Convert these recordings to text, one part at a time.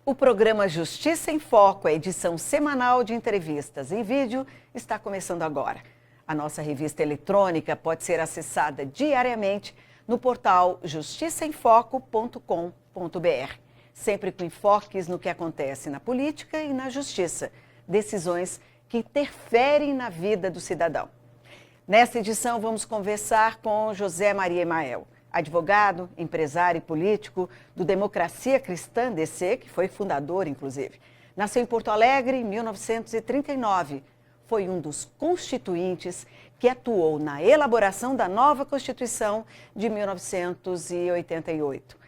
O programa Justiça em Foco, a edição semanal de entrevistas em vídeo, está começando agora. A nossa revista eletrônica pode ser acessada diariamente no portal justiçaemfoco.com.br, sempre com enfoques no que acontece na política e na justiça, decisões que interferem na vida do cidadão. Nesta edição, vamos conversar com José Maria Emael, advogado, empresário e político do Democracia Cristã DC, que foi fundador, inclusive. Nasceu em Porto Alegre em 1939. Foi um dos constituintes que atuou na elaboração da nova Constituição de 1988.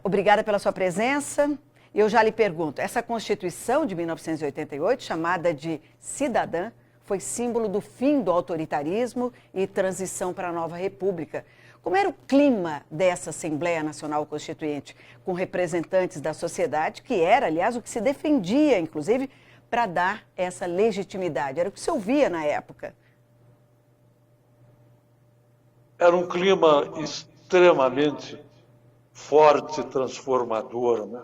Obrigada pela sua presença. Eu já lhe pergunto, essa Constituição de 1988, chamada de cidadã, foi símbolo do fim do autoritarismo e transição para a nova república. Como era o clima dessa Assembleia Nacional Constituinte, com representantes da sociedade, que era, aliás, o que se defendia, inclusive, para dar essa legitimidade? Era o que se ouvia na época. Era um clima extremamente forte e transformador, né?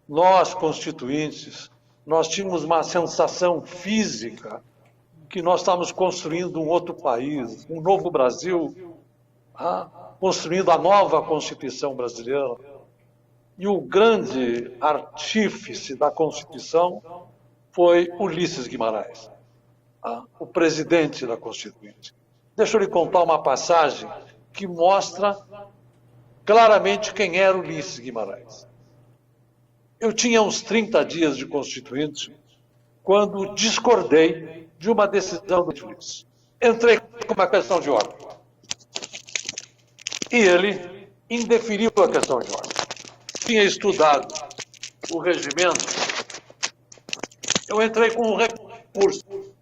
Nós, constituintes, nós tínhamos uma sensação física que nós estávamos construindo um outro país, um novo Brasil, construindo a nova Constituição brasileira. E o grande artífice da Constituição foi Ulisses Guimarães, o presidente da Constituinte. Deixa eu lhe contar uma passagem que mostra claramente quem era Ulisses Guimarães. Eu tinha uns 30 dias de Constituinte quando discordei de uma decisão do juiz. Entrei com uma questão de ordem. E ele indeferiu a questão de ordem. Tinha estudado o regimento. Eu entrei com um recurso.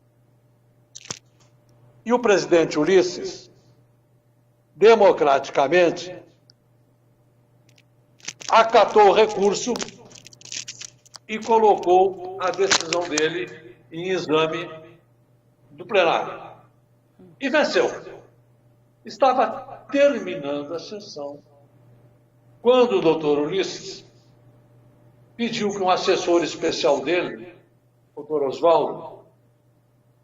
E o presidente Ulisses, democraticamente, acatou o recurso e colocou a decisão dele em exame do plenário. E venceu. Estava terminando a sessão quando o doutor Ulisses pediu que um assessor especial dele, o doutor Oswaldo,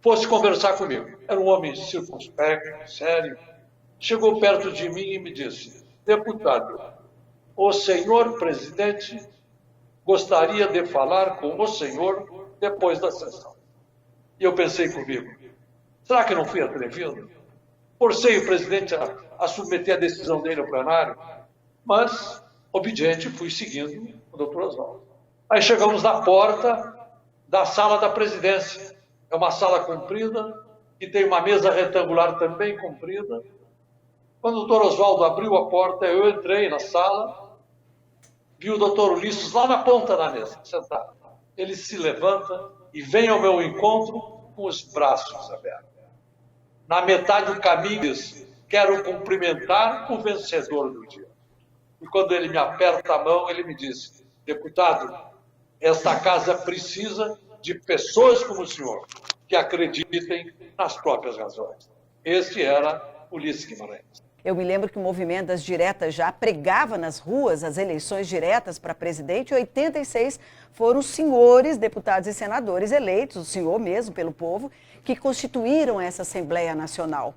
fosse conversar comigo. Era um homem circunspecto, sério. Chegou perto de mim e me disse: deputado, o senhor presidente gostaria de falar com o senhor depois da sessão. E eu pensei comigo, será que não fui atrevido? Forcei o presidente a submeter a decisão dele ao plenário, mas, obediente, fui seguindo o doutor Oswaldo. Aí chegamos na porta da sala da presidência. É uma sala comprida, que tem uma mesa retangular também comprida. Quando o doutor Oswaldo abriu a porta, eu entrei na sala, vi o doutor Ulisses lá na ponta da mesa, sentado. Ele se levanta e vem ao meu encontro com os braços abertos. Na metade do caminho, diz: quero cumprimentar o vencedor do dia. E quando ele me aperta a mão, ele me diz: deputado, esta casa precisa de pessoas como o senhor, que acreditem nas próprias razões. Esse era Ulisses Guimarães. Eu me lembro que o movimento das diretas já pregava nas ruas as eleições diretas para presidente. Em 86 foram os senhores deputados e senadores eleitos, o senhor mesmo, pelo povo, que constituíram essa Assembleia Nacional.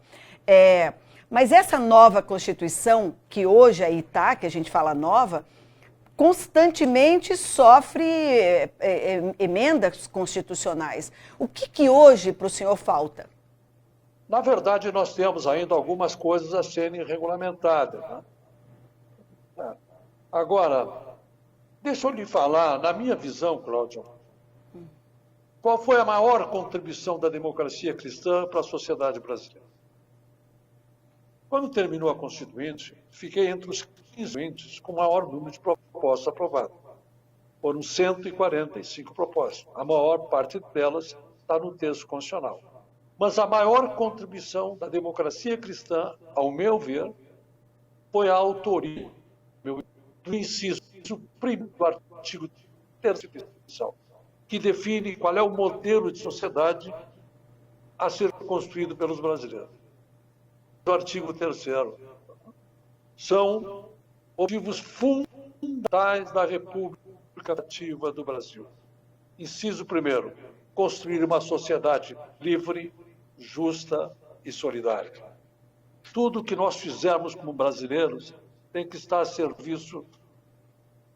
Mas essa nova Constituição, que hoje aí está, que a gente fala nova, constantemente sofre emendas constitucionais. O que hoje para o senhor falta? Na verdade, nós temos ainda algumas coisas a serem regulamentadas, né? Agora, deixa eu lhe falar, na minha visão, Cláudio, qual foi a maior contribuição da democracia cristã para a sociedade brasileira? Quando terminou a Constituinte, fiquei entre os 15 índices com o maior número de propostas aprovadas. Foram 145 propostas. A maior parte delas está no texto constitucional. Mas a maior contribuição da democracia cristã, ao meu ver, foi a autoria do inciso 1º do artigo 3º da Constituição, que define qual é o modelo de sociedade a ser construído pelos brasileiros. O artigo 3º são objetivos fundamentais da República significativa do Brasil. Inciso primeiro, construir uma sociedade livre, justa e solidária. Tudo que nós fizermos como brasileiros tem que estar a serviço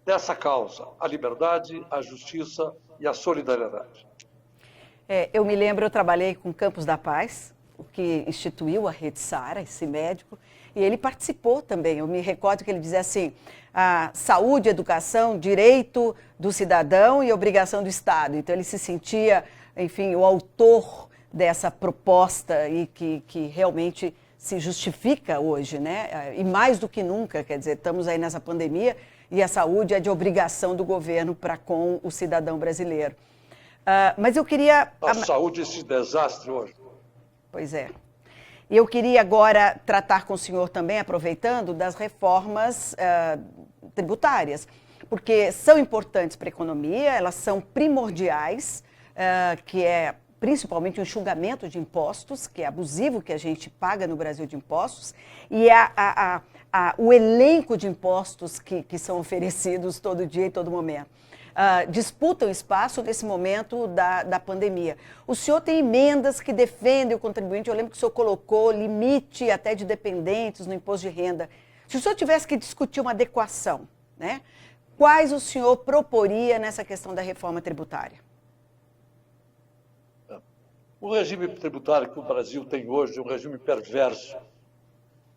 dessa causa, a liberdade, a justiça e a solidariedade. Eu me lembro, eu trabalhei com Campos da Paz, o que instituiu a Rede Sara, esse médico, e ele participou também. Eu me recordo que ele dizia assim, a saúde, educação, direito do cidadão e obrigação do Estado. Então ele se sentia, enfim, o autor dessa proposta e que realmente se justifica hoje, né? E mais do que nunca, quer dizer, estamos aí nessa pandemia e a saúde é de obrigação do governo para com o cidadão brasileiro. Mas eu queria... A saúde, esse desastre hoje. Pois é. E eu queria agora tratar com o senhor também, aproveitando, das reformas tributárias, porque são importantes para a economia, elas são primordiais, que é principalmente o enxugamento de impostos, que é abusivo que a gente paga no Brasil de impostos, e o elenco de impostos que são oferecidos todo dia e todo momento. Disputam espaço nesse momento da pandemia. O senhor tem emendas que defendem o contribuinte. Eu lembro que o senhor colocou limite até de dependentes no imposto de renda. Se o senhor tivesse que discutir uma adequação, né, quais o senhor proporia nessa questão da reforma tributária? O regime tributário que o Brasil tem hoje é um regime perverso,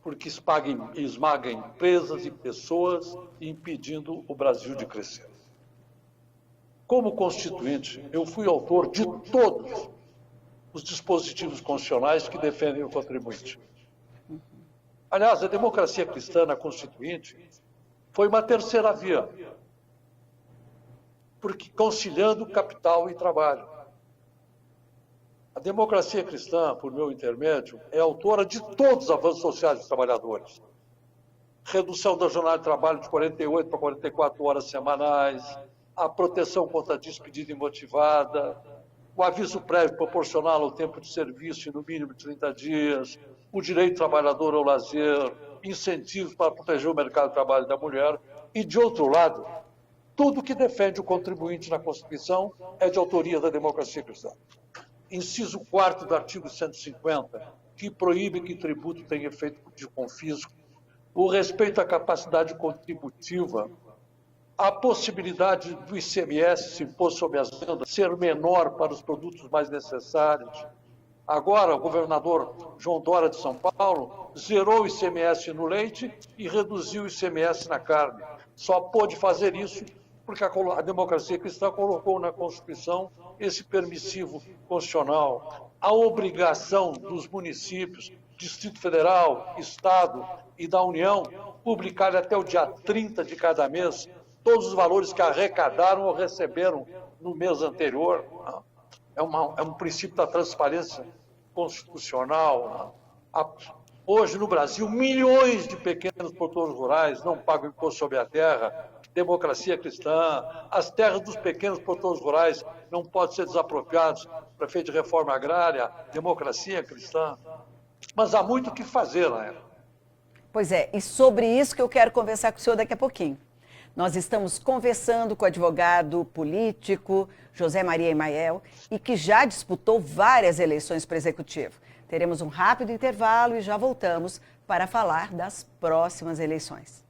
porque esmaga empresas e pessoas, impedindo o Brasil de crescer. Como constituinte, eu fui autor de todos os dispositivos constitucionais que defendem o contribuinte. Aliás, a democracia cristã na Constituinte foi uma terceira via, porque conciliando capital e trabalho. A democracia cristã, por meu intermédio, é autora de todos os avanços sociais dos trabalhadores. Redução da jornada de trabalho de 48 para 44 horas semanais, a proteção contra a despedida imotivada, o aviso prévio proporcional ao tempo de serviço e no mínimo de 30 dias, o direito do trabalhador ao lazer, incentivos para proteger o mercado de trabalho da mulher e, de outro lado, tudo que defende o contribuinte na Constituição é de autoria da democracia cristã. Inciso 4º do artigo 150, que proíbe que tributo tenha efeito de confisco, o respeito à capacidade contributiva, a possibilidade do ICMS, Imposto sobre as Rendas, ser menor para os produtos mais necessários. Agora, o governador João Dória de São Paulo zerou o ICMS no leite e reduziu o ICMS na carne. Só pôde fazer isso porque a democracia cristã colocou na Constituição esse permissivo constitucional. A obrigação dos municípios, Distrito Federal, Estado e da União publicar até o dia 30 de cada mês todos os valores que arrecadaram ou receberam no mês anterior. É um princípio da transparência constitucional. Hoje, no Brasil, milhões de pequenos produtores rurais não pagam imposto sobre a terra. Democracia cristã, as terras dos pequenos produtores rurais não podem ser desapropriadas para efeito de reforma agrária, democracia cristã. Mas há muito o que fazer, né? Pois é, e sobre isso que eu quero conversar com o senhor daqui a pouquinho. Nós estamos conversando com o advogado político José Maria Emael e que já disputou várias eleições para o Executivo. Teremos um rápido intervalo e já voltamos para falar das próximas eleições.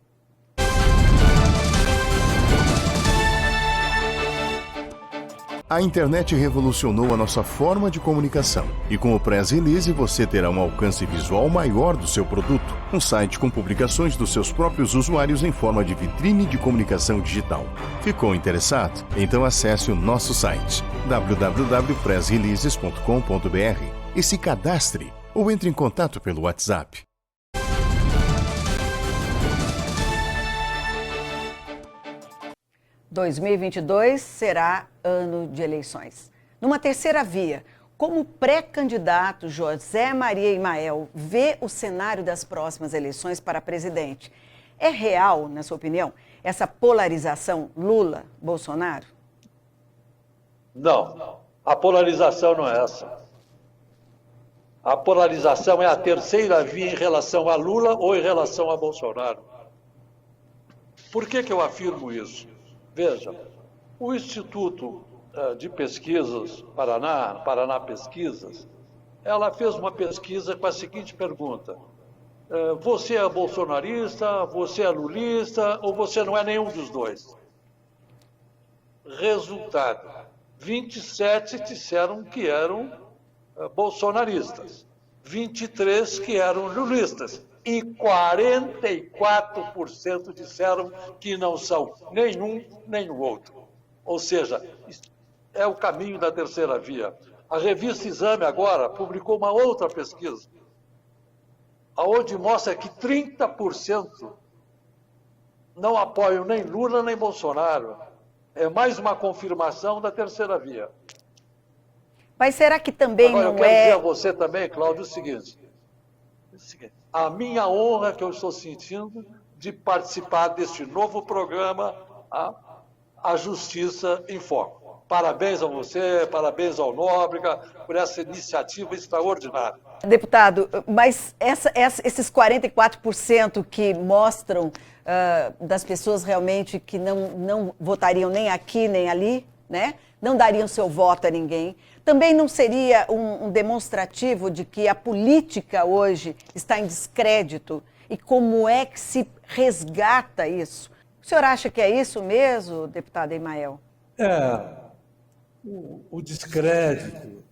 A internet revolucionou a nossa forma de comunicação e com o Press Release você terá um alcance visual maior do seu produto. Um site com publicações dos seus próprios usuários em forma de vitrine de comunicação digital. Ficou interessado? Então acesse o nosso site www.pressreleases.com.br e se cadastre ou entre em contato pelo WhatsApp. – 2022 será ano de eleições. Numa terceira via, como pré-candidato José Maria Emael vê o cenário das próximas eleições para presidente? É real, na sua opinião, essa polarização Lula-Bolsonaro? Não, a polarização não é essa. A polarização é a terceira via em relação a Lula ou em relação a Bolsonaro. Por que eu afirmo isso? Veja, O Instituto de Pesquisas, Paraná Pesquisas, ela fez uma pesquisa com a seguinte pergunta: você é bolsonarista, você é lulista ou você não é nenhum dos dois? Resultado: 27 disseram que eram bolsonaristas, 23 que eram lulistas e 44% disseram que não são nenhum nem o outro. Ou seja, é o caminho da terceira via. A revista Exame agora publicou uma outra pesquisa, onde mostra que 30% não apoiam nem Lula nem Bolsonaro. É mais uma confirmação da terceira via. Mas será que também agora, não eu quero é... dizer a você também, Cláudio, o seguinte. A minha honra que eu estou sentindo de participar deste novo programa, A Justiça em Foco. Parabéns a você, parabéns ao Nóbrega por essa iniciativa extraordinária. Deputado, mas esses 44% que mostram das pessoas realmente que não votariam nem aqui nem ali, né? Não dariam seu voto a ninguém, também não seria um demonstrativo de que a política hoje está em descrédito? E como é que se resgata isso? O senhor acha que é isso mesmo, deputado Emael? O descrédito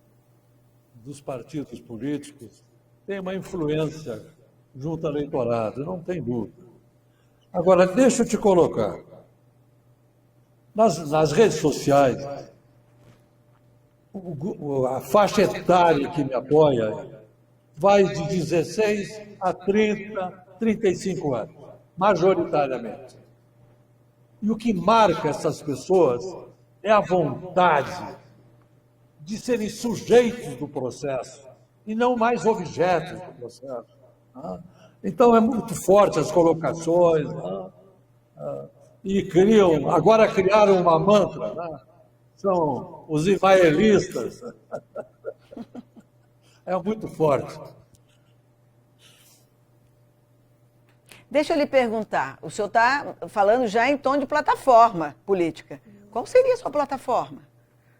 dos partidos políticos tem uma influência junto ao eleitorado, não tem dúvida. Agora, deixa eu te colocar. Nas redes sociais, a faixa etária que me apoia vai de 16 a 30, 35 anos, majoritariamente. E o que marca essas pessoas é a vontade de serem sujeitos do processo e não mais objetos do processo. Então, é muito forte as colocações, e agora criaram uma mantra, são os imaelistas. É muito forte. Deixa eu lhe perguntar, o senhor está falando já em tom de plataforma política. Qual seria a sua plataforma?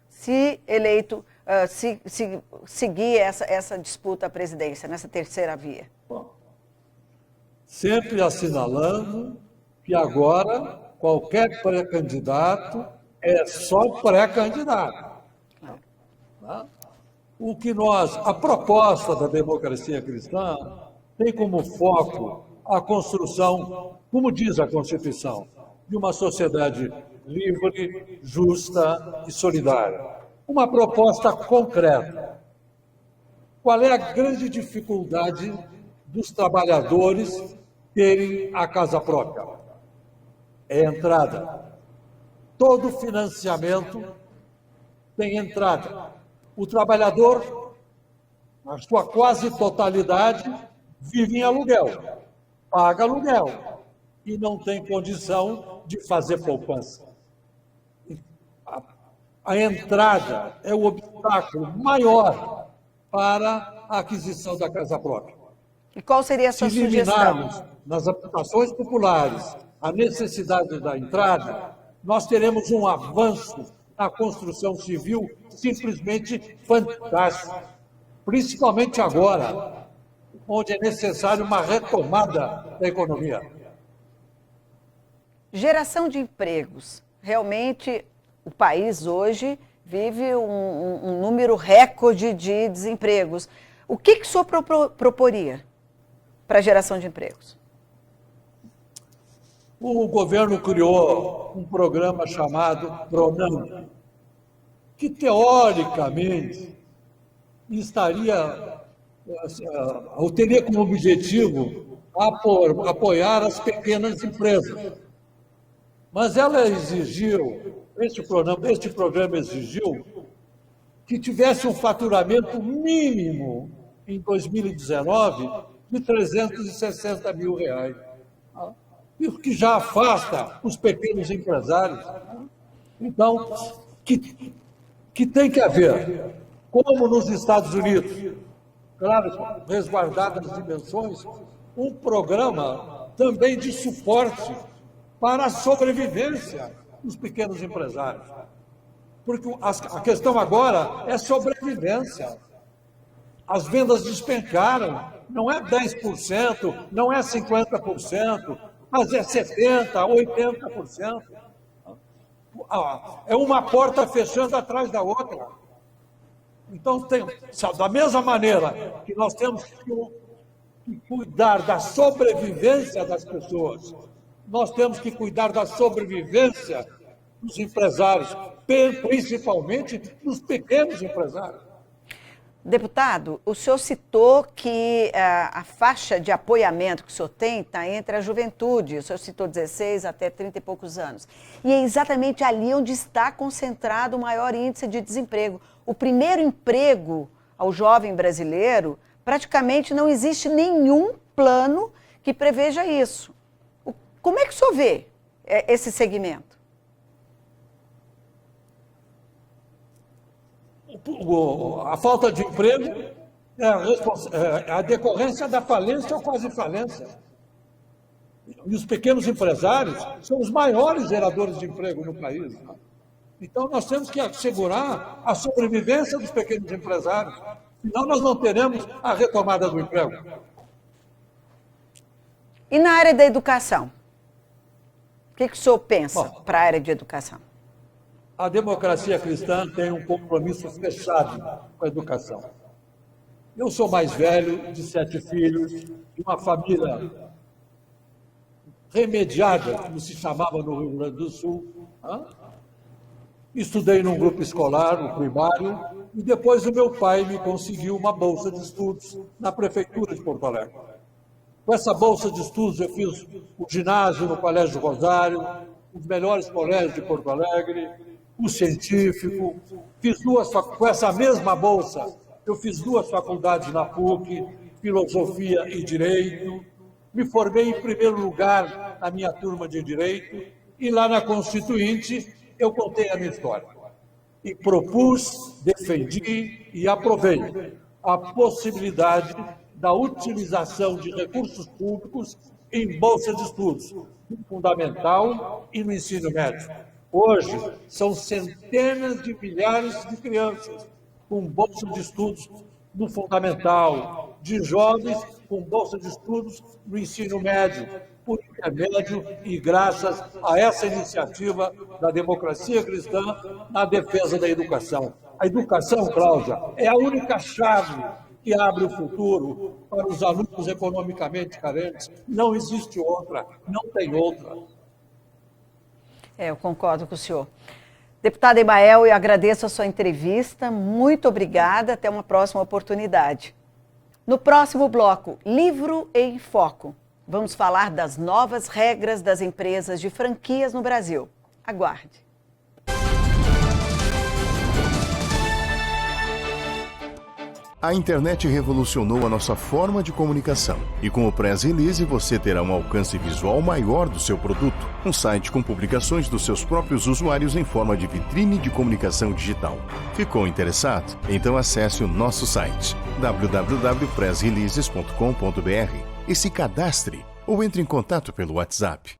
Se eleito, se seguir essa disputa à presidência, nessa terceira via? Bom, sempre assinalando que agora qualquer pré-candidato é só pré-candidato. A proposta da democracia cristã tem como foco a construção, como diz a Constituição, de uma sociedade livre, justa e solidária. Uma proposta concreta. Qual é a grande dificuldade dos trabalhadores terem a casa própria? É a entrada. Todo financiamento tem entrada. O trabalhador, na sua quase totalidade, vive em aluguel, paga aluguel e não tem condição de fazer poupança. A entrada é o obstáculo maior para a aquisição da casa própria. E qual seria a sua sugestão? Se eliminarmos sugestão? nas habitações populares a necessidade da entrada, nós teremos um avanço na construção civil simplesmente fantástico, principalmente agora, onde é necessário uma retomada da economia. Geração de empregos. Realmente, o país hoje vive um número recorde de desempregos. O que o senhor proporia para a geração de empregos? O governo criou um programa chamado PRONAMP, que teoricamente teria como objetivo apoiar as pequenas empresas. Mas ela exigiu, este programa exigiu que tivesse um faturamento mínimo em 2019 de R$360 mil. Isso que já afasta os pequenos empresários. Então, que tem que haver, como nos Estados Unidos, claro, resguardadas as dimensões, um programa também de suporte para a sobrevivência dos pequenos empresários. porque a questão agora é sobrevivência. As vendas despencaram, não é 10%, não é 50%, mas é 70%, 80%. É uma porta fechando atrás da outra. Então, da mesma maneira que nós temos que cuidar da sobrevivência das pessoas, nós temos que cuidar da sobrevivência dos empresários, principalmente dos pequenos empresários. Deputado, o senhor citou que a faixa de apoiamento que o senhor tem está entre a juventude. O senhor citou 16 até 30 e poucos anos. E é exatamente ali onde está concentrado o maior índice de desemprego. O primeiro emprego ao jovem brasileiro, praticamente não existe nenhum plano que preveja isso. Como é que o senhor vê esse segmento? A falta de emprego é a decorrência da falência ou quase falência. E os pequenos empresários são os maiores geradores de emprego no país. Então, nós temos que assegurar a sobrevivência dos pequenos empresários, senão nós não teremos a retomada do emprego. E na área da educação? O que o senhor pensa para a área de educação? A democracia cristã tem um compromisso fechado com a educação. Eu sou mais velho, de 7 filhos, de uma família remediada, como se chamava no Rio Grande do Sul. Estudei num grupo escolar, no primário, e depois o meu pai me conseguiu uma bolsa de estudos na Prefeitura de Porto Alegre. Com essa bolsa de estudos eu fiz o ginásio no Colégio Rosário, os melhores colégios de Porto Alegre, o científico, com essa mesma bolsa, eu fiz 2 faculdades na PUC, Filosofia e Direito, me formei em primeiro lugar na minha turma de Direito, e lá na Constituinte eu contei a minha história. E propus, defendi e aprovei a possibilidade da utilização de recursos públicos em bolsa de estudos, no fundamental e no ensino médio. Hoje, são centenas de milhares de crianças com bolsa de estudos no fundamental, de jovens com bolsa de estudos no ensino médio, por intermédio e graças a essa iniciativa da democracia cristã na defesa da educação. A educação, Cláudia, é a única chave que abre o futuro para os alunos economicamente carentes. Não existe outra, não tem outra. Eu concordo com o senhor. Deputado Emael, eu agradeço a sua entrevista. Muito obrigada. Até uma próxima oportunidade. No próximo bloco, Livro em Foco. Vamos falar das novas regras das empresas de franquias no Brasil. Aguarde. A internet revolucionou a nossa forma de comunicação. E com o Press Release você terá um alcance visual maior do seu produto. Um site com publicações dos seus próprios usuários em forma de vitrine de comunicação digital. Ficou interessado? Então acesse o nosso site www.pressreleases.com.br e se cadastre ou entre em contato pelo WhatsApp.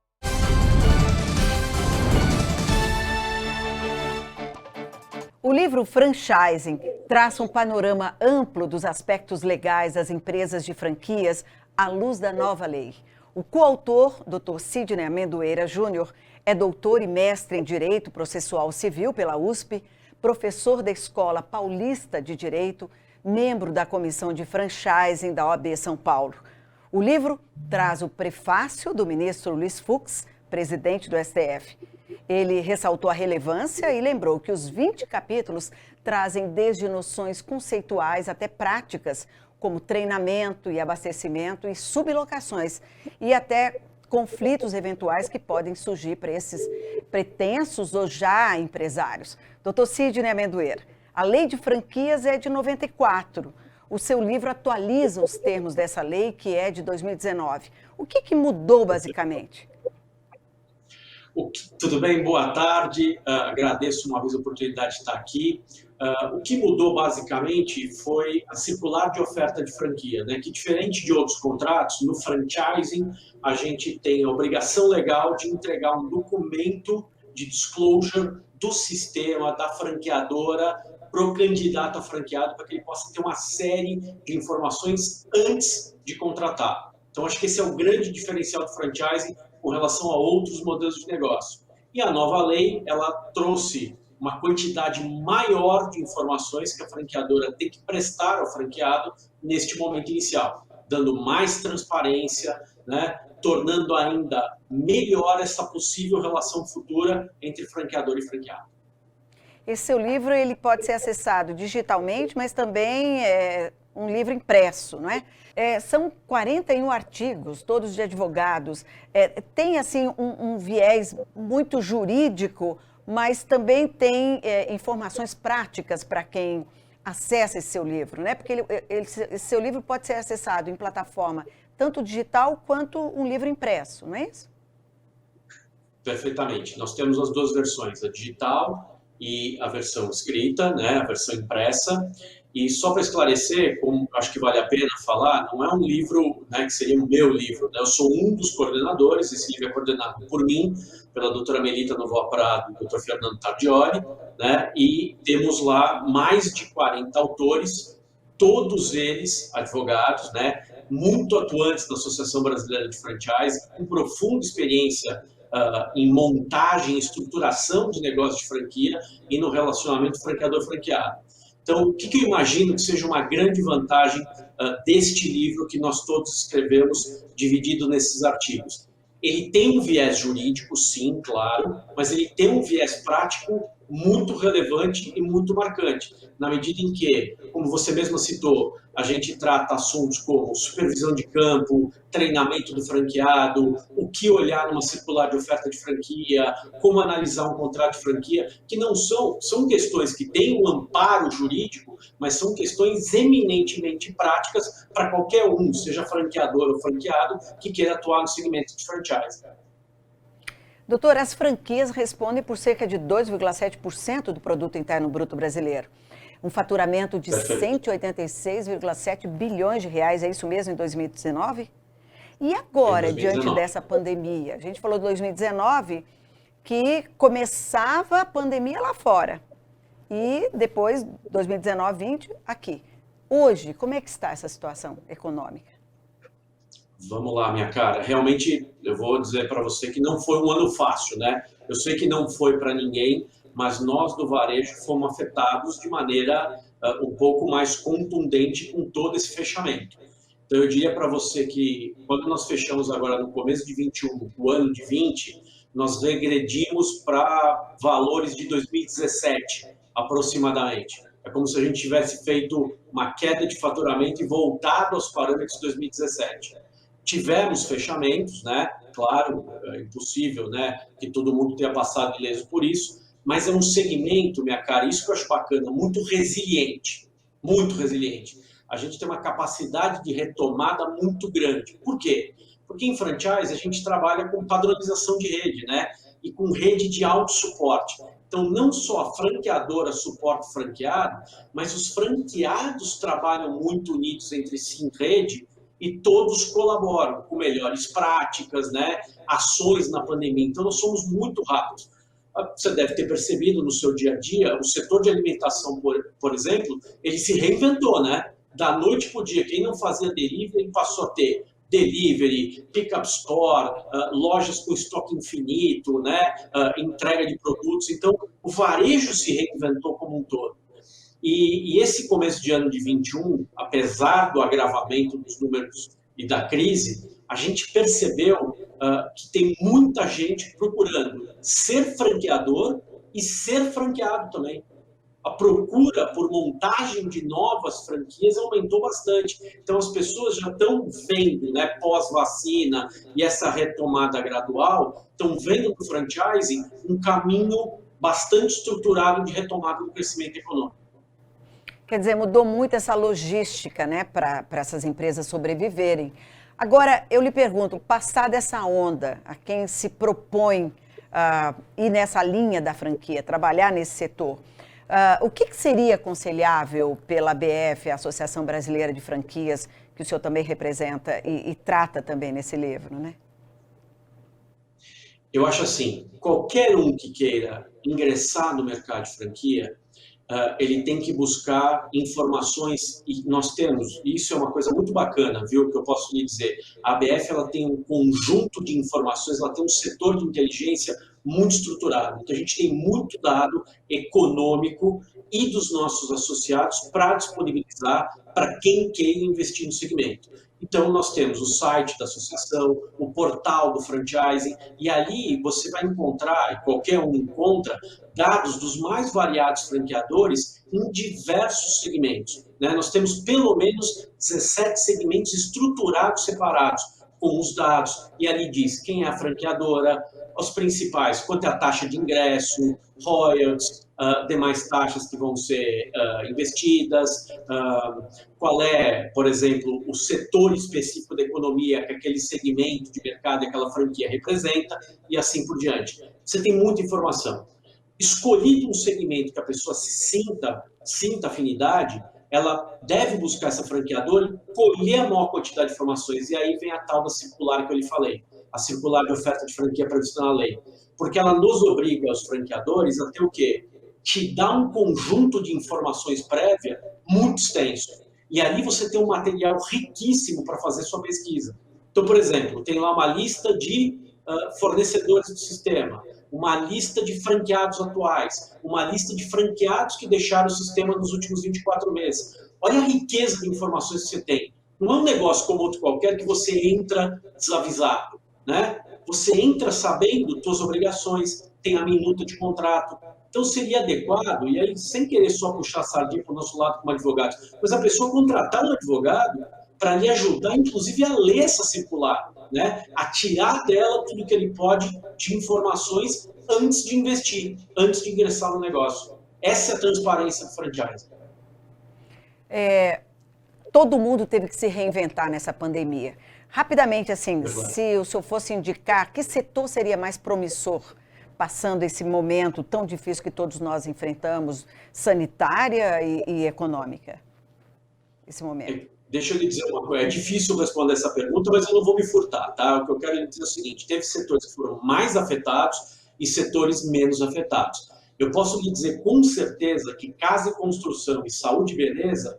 O livro Franchising traça um panorama amplo dos aspectos legais das empresas de franquias à luz da nova lei. O coautor, Dr. Sidney Amendoeira Júnior, é doutor e mestre em Direito Processual Civil pela USP, professor da Escola Paulista de Direito, membro da Comissão de Franchising da OAB São Paulo. O livro traz o prefácio do ministro Luiz Fux, presidente do STF. Ele ressaltou a relevância e lembrou que os 20 capítulos trazem desde noções conceituais até práticas, como treinamento e abastecimento e sublocações, e até conflitos eventuais que podem surgir para esses pretensos ou já empresários. Dr. Sidney Amendoeira, a lei de franquias é de 94. O seu livro atualiza os termos dessa lei, que é de 2019. O que mudou, basicamente? Tudo bem? Boa tarde. Agradeço uma vez a oportunidade de estar aqui. O que mudou, basicamente, foi a circular de oferta de franquia, né? Que, diferente de outros contratos, no franchising, a gente tem a obrigação legal de entregar um documento de disclosure do sistema, da franqueadora, para o candidato a franqueado, para que ele possa ter uma série de informações antes de contratar. Então, acho que esse é o grande diferencial do franchising com relação a outros modelos de negócio. E a nova lei, ela trouxe uma quantidade maior de informações que a franqueadora tem que prestar ao franqueado neste momento inicial, dando mais transparência, né, tornando ainda melhor essa possível relação futura entre franqueador e franqueado. Esse seu livro ele pode ser acessado digitalmente, mas também é um livro impresso, não é? São 41 artigos, todos de advogados. Tem assim um viés muito jurídico, mas também tem informações práticas para quem acessa esse seu livro, né? Porque esse seu livro pode ser acessado em plataforma tanto digital quanto um livro impresso, não é isso? Perfeitamente. Nós temos as duas versões, a digital e a versão escrita, né? A versão impressa. E só para esclarecer, como acho que vale a pena falar, não é um livro, né, que seria o meu livro, né? Eu sou um dos coordenadores, esse livro é coordenado por mim, pela doutora Melita Novoa Prado e o doutor Fernando Tardioli, né? E temos lá mais de 40 autores, todos eles advogados, né? Muito atuantes na Associação Brasileira de Franchise, com profunda experiência em montagem e estruturação de negócio de franquia e no relacionamento franqueador-franqueado. Então, o que eu imagino que seja uma grande vantagem deste livro que nós todos escrevemos, dividido nesses artigos? Ele tem um viés jurídico, sim, claro, mas ele tem um viés prático muito relevante e muito marcante, na medida em que, como você mesma citou, a gente trata assuntos como supervisão de campo, treinamento do franqueado, o que olhar numa circular de oferta de franquia, como analisar um contrato de franquia, que não são questões que têm um amparo jurídico, mas são questões eminentemente práticas para qualquer um, seja franqueador ou franqueado, que queira atuar no segmento de franchise. Doutor, as franquias respondem por cerca de 2,7% do produto interno bruto brasileiro. Um faturamento de 186,7 bilhões de reais, é isso mesmo, em 2019? E agora, diante dessa pandemia? A gente falou de 2019, que começava a pandemia lá fora. E depois, 2019, 20, aqui. Hoje, como é que está essa situação econômica? Vamos lá, minha cara. Realmente, eu vou dizer para você que não foi um ano fácil, né? Eu sei que não foi para ninguém, mas nós do varejo fomos afetados de maneira um pouco mais contundente com todo esse fechamento. Então, eu diria para você que quando nós fechamos agora no começo de 21, o ano de 20, nós regredimos para valores de 2017, aproximadamente. É como se a gente tivesse feito uma queda de faturamento e voltado aos parâmetros de 2017. Tivemos fechamentos, né? Claro, é impossível, né, que todo mundo tenha passado ileso por isso, mas é um segmento, minha cara, isso que eu acho bacana, muito resiliente, muito resiliente. A gente tem uma capacidade de retomada muito grande. Por quê? Porque em franchise a gente trabalha com padronização de rede, né? E com rede de alto suporte. Então, não só a franqueadora suporta o franqueado, mas os franqueados trabalham muito unidos entre si em rede e todos colaboram com melhores práticas, né? Ações na pandemia. Então, nós somos muito rápidos. Você deve ter percebido no seu dia a dia, o setor de alimentação, por exemplo, ele se reinventou, né? Da noite para o dia, quem não fazia delivery passou a ter delivery, pick-up store, lojas com estoque infinito, né? Entrega de produtos. Então, o varejo se reinventou como um todo. E esse começo de ano de 21, apesar do agravamento dos números e da crise, a gente percebeu que tem muita gente procurando ser franqueador e ser franqueado também. A procura por montagem de novas franquias aumentou bastante. Então, as pessoas já estão vendo, né, pós-vacina e essa retomada gradual, estão vendo no franchising um caminho bastante estruturado de retomada do crescimento econômico. Quer dizer, mudou muito essa logística, né, para essas empresas sobreviverem. Agora, eu lhe pergunto, passada essa onda, a quem se propõe ir nessa linha da franquia, trabalhar nesse setor, o que seria aconselhável pela ABF, a Associação Brasileira de Franquias, que o senhor também representa e trata também nesse livro, né? Eu acho assim, qualquer um que queira ingressar no mercado de franquia, ele tem que buscar informações, e nós temos, e isso é uma coisa muito bacana, viu, que eu posso lhe dizer, a ABF ela tem um conjunto de informações, ela tem um setor de inteligência muito estruturado, então a gente tem muito dado econômico e dos nossos associados para disponibilizar para quem queira investir no segmento. Então, nós temos o site da associação, o portal do franchising, e ali você vai encontrar, e qualquer um encontra, dados dos mais variados franqueadores em diversos segmentos, né? Nós temos pelo menos 17 segmentos estruturados, separados, com os dados, e ali diz quem é a franqueadora, os principais, quanto é a taxa de ingresso, royalties, demais taxas que vão ser investidas, qual é, por exemplo, o setor específico da economia que aquele segmento de mercado e aquela franquia representa, e assim por diante. Você tem muita informação. Escolhido um segmento que a pessoa sinta afinidade, ela deve buscar essa franqueadora e colher a maior quantidade de informações. E aí vem a tal da circular que eu lhe falei, a circular de oferta de franquia prevista na lei. Porque ela nos obriga, aos franqueadores, a ter o quê? Te dá um conjunto de informações prévia muito extenso. E ali você tem um material riquíssimo para fazer sua pesquisa. Então, por exemplo, tem lá uma lista de fornecedores do sistema, uma lista de franqueados atuais, uma lista de franqueados que deixaram o sistema nos últimos 24 meses. Olha a riqueza de informações que você tem. Não é um negócio como outro qualquer que você entra desavisado, né? Você entra sabendo suas obrigações, tem a minuta de contrato. Então, seria adequado, e aí, sem querer só puxar a sardinha para o nosso lado como advogado, mas a pessoa contratar um advogado para lhe ajudar, inclusive, a ler essa circular, né? A tirar dela tudo que ele pode de informações antes de investir, antes de ingressar no negócio. Essa é a transparência do franchise. Todo mundo teve que se reinventar nessa pandemia. Rapidamente, assim, se o senhor fosse indicar, que setor seria mais promissor, passando esse momento tão difícil que todos nós enfrentamos, sanitária e econômica, esse momento? Deixa eu lhe dizer uma coisa, é difícil responder essa pergunta, mas eu não vou me furtar, tá? O que eu quero lhe dizer é o seguinte, teve setores que foram mais afetados e setores menos afetados. Eu posso lhe dizer com certeza que casa e construção e saúde e beleza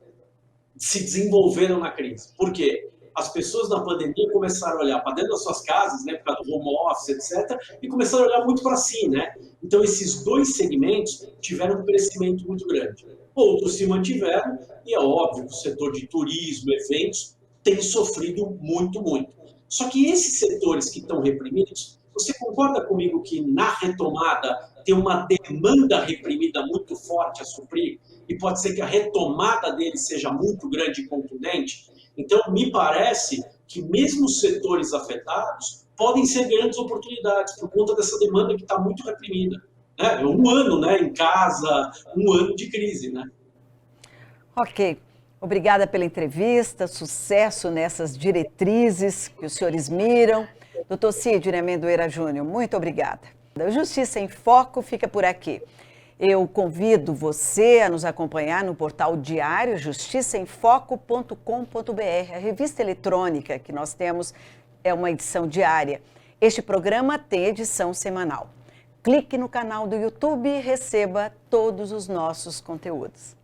se desenvolveram na crise. Por quê? As pessoas na pandemia começaram a olhar para dentro das suas casas, né, por causa do home office, etc., e começaram a olhar muito para si, né? Então, esses dois segmentos tiveram um crescimento muito grande. Outros se mantiveram, e é óbvio que o setor de turismo, eventos, tem sofrido muito, muito. Só que esses setores que estão reprimidos, você concorda comigo que na retomada tem uma demanda reprimida muito forte a suprir, e pode ser que a retomada deles seja muito grande e contundente? Então, me parece que mesmo os setores afetados podem ser grandes oportunidades por conta dessa demanda que está muito reprimida. Né? Um ano, né, em casa, um ano de crise. Né? Ok. Obrigada pela entrevista, sucesso nessas diretrizes que os senhores miram. Dr. Cid Amendoeira Júnior, muito obrigada. O Justiça em Foco fica por aqui. Eu convido você a nos acompanhar no portal diário justiçaemfoco.com.br. A revista eletrônica que nós temos é uma edição diária. Este programa tem edição semanal. Clique no canal do YouTube e receba todos os nossos conteúdos.